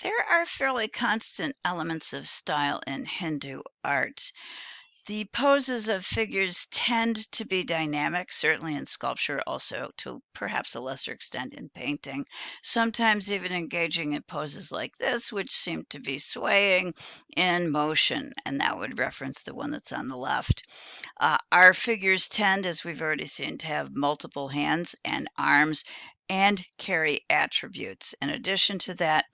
There are fairly constant elements of style in Hindu art. The poses of figures tend to be dynamic, certainly in sculpture, also to perhaps a lesser extent in painting, sometimes even engaging in poses like this, which seem to be swaying in motion, and that would reference the one that's on the left. Our figures tend, as we've already seen, to have multiple hands and arms and carry attributes. In addition to that,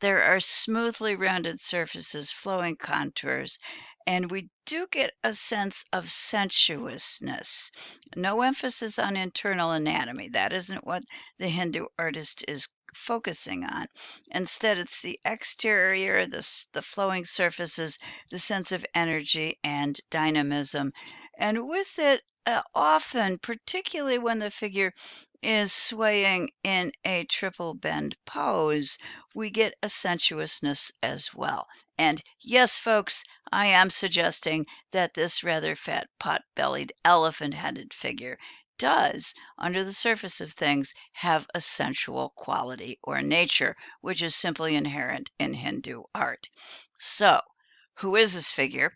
there are smoothly rounded surfaces, flowing contours, and we do get a sense of sensuousness. No emphasis on internal anatomy. That isn't what the Hindu artist is focusing on. Instead, it's the exterior, the flowing surfaces, the sense of energy and dynamism. And with it, often, particularly when the figure is swaying in a triple bend pose, we get a sensuousness as well. And yes, folks, I am suggesting that this rather fat, pot bellied, elephant headed figure does, under the surface of things, have a sensual quality or nature, which is simply inherent in Hindu art. So, who is this figure?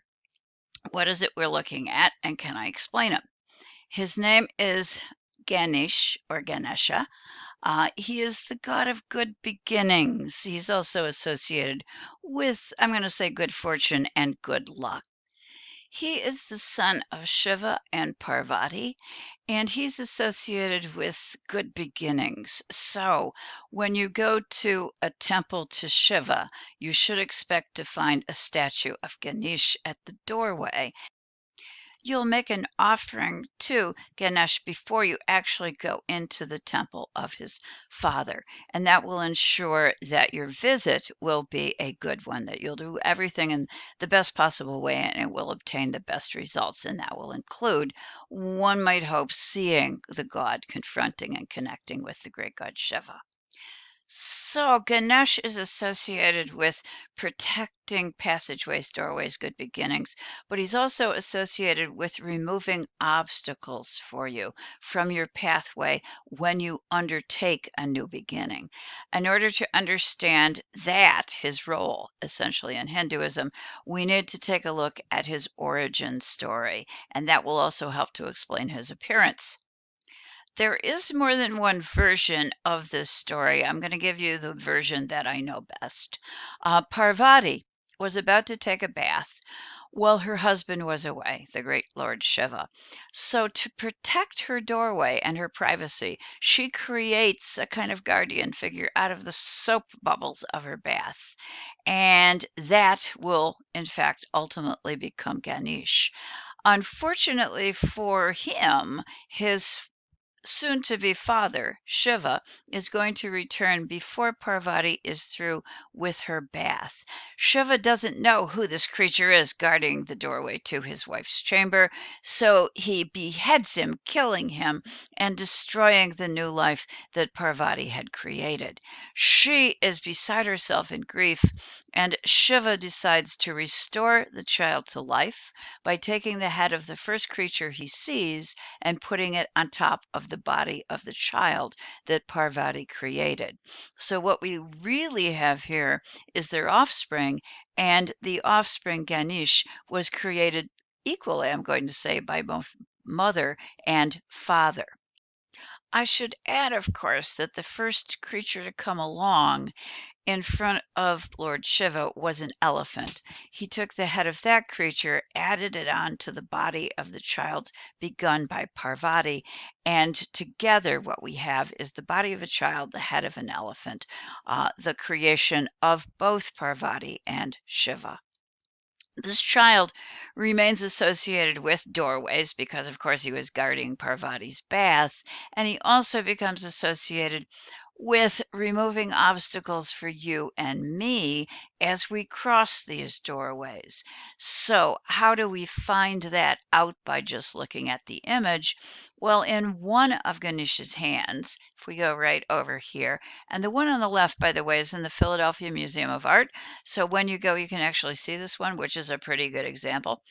What is it we're looking at? And can I explain him? His name is Ganesh or Ganesha. He is the god of good beginnings. He's also associated with, I'm going to say, good fortune and good luck. He is the son of Shiva and Parvati, and he's associated with good beginnings. So, when you go to a temple to Shiva, you should expect to find a statue of Ganesh at the doorway. You'll make an offering to Ganesh before you actually go into the temple of his father. And that will ensure that your visit will be a good one, that you'll do everything in the best possible way and it will obtain the best results. And that will include, one might hope, seeing the god, confronting and connecting with the great god Shiva. So Ganesh is associated with protecting passageways, doorways, good beginnings, but he's also associated with removing obstacles for you from your pathway when you undertake a new beginning. In order to understand that, his role essentially in Hinduism, we need to take a look at his origin story, and that will also help to explain his appearance. There is more than one version of this story. I'm going to give you the version that I know best. Parvati was about to take a bath while her husband was away, the great Lord Shiva. So, to protect her doorway and her privacy, she creates a kind of guardian figure out of the soap bubbles of her bath. And that will, in fact, ultimately become Ganesh. Unfortunately for him, his soon to be father, Shiva, is going to return before Parvati is through with her bath. Shiva doesn't know who this creature is guarding the doorway to his wife's chamber, so he beheads him, killing him and destroying the new life that Parvati had created. She is beside herself in grief, and Shiva decides to restore the child to life by taking the head of the first creature he sees and putting it on top of the body of the child that Parvati created. So, what we really have here is their offspring, and the offspring Ganesh was created equally, I'm going to say, by both mother and father. I should add, of course, that the first creature to come along in front of Lord Shiva was an elephant. He took the head of that creature, added it on to the body of the child begun by Parvati, and together what we have is the body of a child, the head of an elephant, the creation of both Parvati and Shiva. This child remains associated with doorways because, of course, he was guarding Parvati's bath, and he also becomes associated with removing obstacles for you and me as we cross these doorways. So, how do we find that out by just looking at the image? Well, in one of Ganesh's hands, if we go right over here, and the one on the left, by the way, is in the Philadelphia Museum of Art. So when you go, you can actually see this one, which is a pretty good example.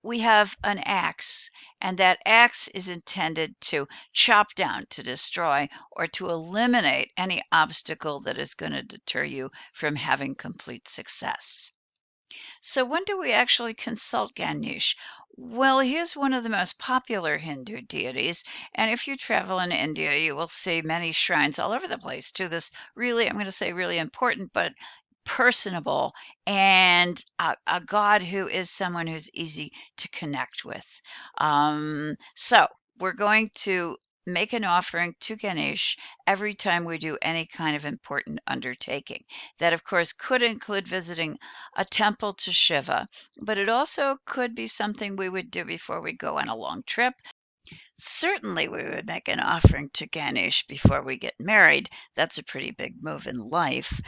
We have an axe, and that axe is intended to chop down, to destroy, or to eliminate any obstacle that is going to deter you from having complete success. So, when do we actually consult Ganesh? Well, he is one of the most popular Hindu deities, and if you travel in India, you will see many shrines all over the place to this really, I'm going to say really important, but personable and a god who is someone who's easy to connect with. So, we're going to make an offering to Ganesh every time we do any kind of important undertaking. That, of course, could include visiting a temple to Shiva, but it also could be something we would do before we go on a long trip. Certainly, we would make an offering to Ganesh before we get married. That's a pretty big move in life.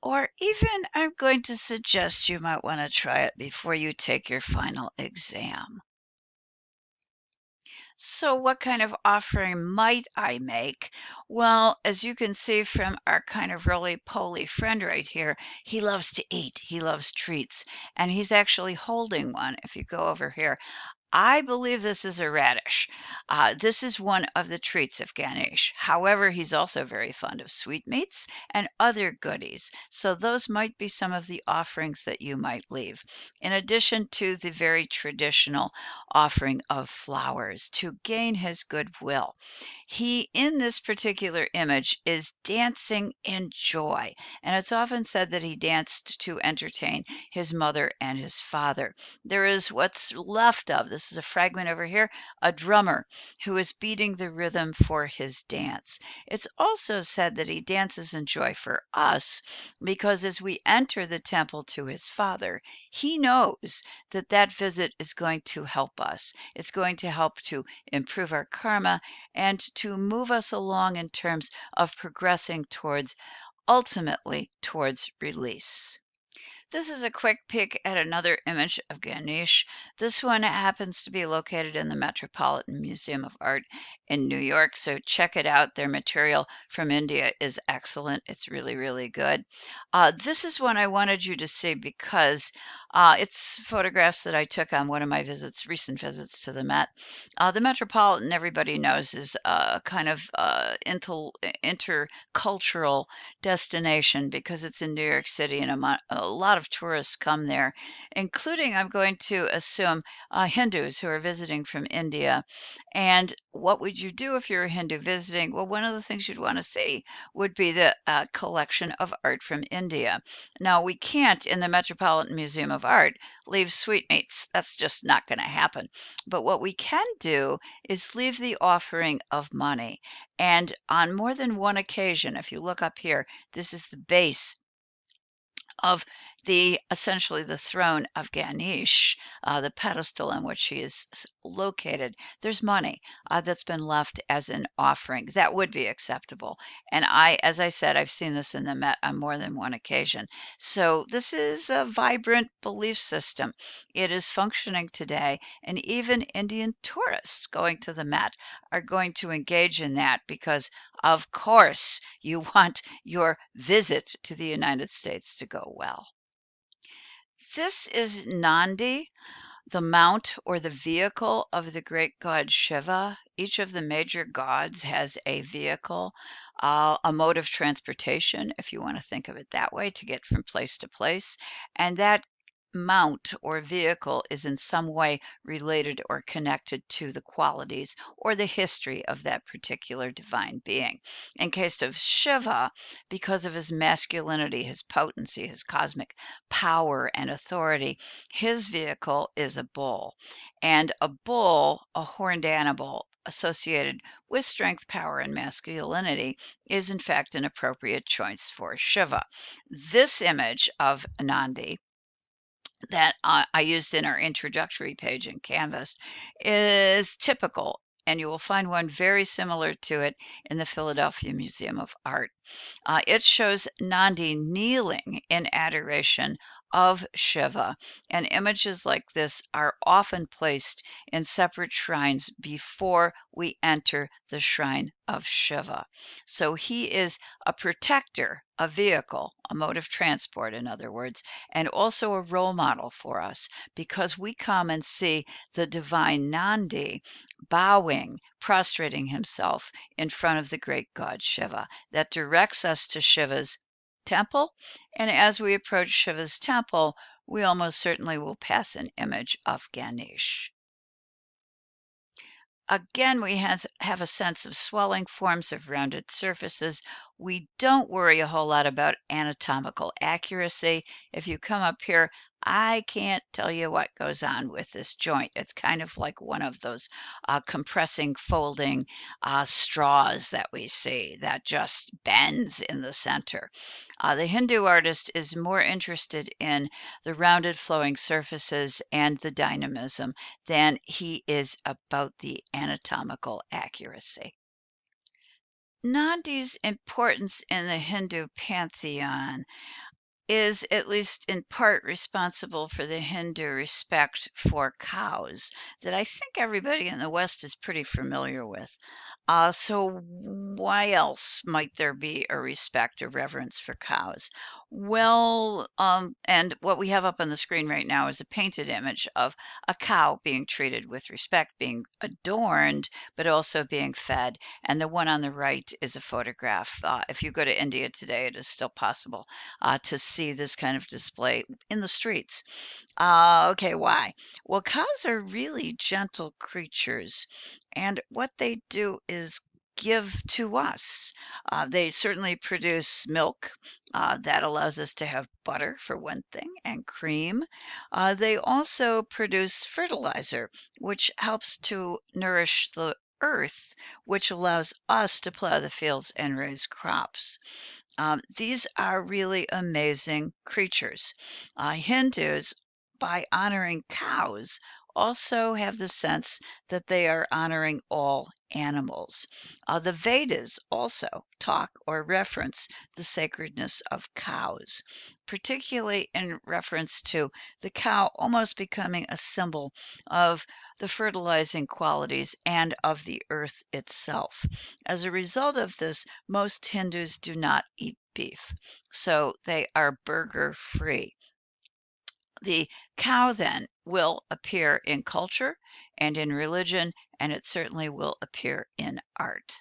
Or even, I'm going to suggest you might want to try it before you take your final exam. So, what kind of offering might I make? Well, as you can see from our kind of roly poly friend right here, he loves to eat, he loves treats, and he's actually holding one. If you go over here, I believe this is a radish. This is one of the treats of Ganesh. However, he's also very fond of sweetmeats and other goodies. So, those might be some of the offerings that you might leave, in addition to the very traditional offering of flowers to gain his goodwill. He, in this particular image, is dancing in joy, and it's often said that he danced to entertain his mother and his father. There is what's left of this is a fragment over here, a drummer who is beating the rhythm for his dance. It's also said that he dances in joy for us because as we enter the temple to his father, he knows that that visit is going to help us. It's going to help to improve our karma and to move us along in terms of progressing towards ultimately towards release. This is a quick peek at another image of Ganesh. This one happens to be located in the Metropolitan Museum of Art in New York, so check it out. Their material from India is excellent. It's really, really good. This is one I wanted you to see because it's photographs that I took on one of my visits, recent visits to the Met. The Metropolitan, everybody knows, is a kind of intercultural destination because it's in New York City and a lot of tourists come there, including, I'm going to assume, Hindus who are visiting from India. And what would you do if you're a Hindu visiting? Well, one of the things you'd want to see would be the collection of art from India. Now, we can't in the Metropolitan Museum of Art leave sweetmeats. That's just not going to happen. But what we can do is leave the offering of money. And on more than one occasion, if you look up here, this is the base of the essentially the throne of Ganesh, the pedestal on which he is located. There's money that's been left as an offering that would be acceptable. And as I said, I've seen this in the Met on more than one occasion. So this is a vibrant belief system. It is functioning today, and even Indian tourists going to the Met are going to engage in that because, of course, you want your visit to the United States to go well. This is Nandi, the mount or the vehicle of the great god Shiva. Each of the major gods has a vehicle, a mode of transportation, if you want to think of it that way, to get from place to place. And that mount or vehicle is in some way related or connected to the qualities or the history of that particular divine being. In case of Shiva, because of his masculinity, his potency, his cosmic power and authority, his vehicle is a bull. And a bull, a horned animal associated with strength, power, and masculinity, is in fact an appropriate choice for Shiva. This image of Nandi that I used in our introductory page in Canvas is typical and you will find one very similar to it in the Philadelphia Museum of Art. It shows Nandi kneeling in adoration of Shiva, and images like this are often placed in separate shrines before we enter the shrine of Shiva. So he is a protector, a vehicle, a mode of transport, in other words, and also a role model for us because we come and see the divine Nandi bowing, prostrating himself in front of the great god Shiva. That directs us to Shiva's temple. And as we approach Shiva's temple, we almost certainly will pass an image of Ganesh. Again, we have a sense of swelling forms of rounded surfaces. We don't worry a whole lot about anatomical accuracy. If you come up here, I can't tell you what goes on with this joint. It's kind of like one of those compressing, folding straws that we see that just bends in the center. The Hindu artist is more interested in the rounded flowing surfaces and the dynamism than he is about the anatomical accuracy. Nandi's importance in the Hindu pantheon is at least in part responsible for the Hindu respect for cows that I think everybody in the West is pretty familiar with. So why else might there be a respect, a reverence for cows? Well, and what we have up on the screen right now is a painted image of a cow being treated with respect, being adorned, but also being fed. And the one on the right is a photograph. If you go to India today, it is still possible to see this kind of display in the streets. Okay, why? Well, cows are really gentle creatures, and what they do is give to us. They certainly produce milk that allows us to have butter, for one thing, and cream. They also produce fertilizer, which helps to nourish the earth, which allows us to plow the fields and raise crops. These are really amazing creatures. Hindus, by honoring cows, also have the sense that they are honoring all animals. The Vedas also talk or reference the sacredness of cows, particularly in reference to the cow almost becoming a symbol of the fertilizing qualities and of the earth itself. As a result of this, most Hindus do not eat beef, so they are burger free. The cow then will appear in culture and in religion, and it certainly will appear in art.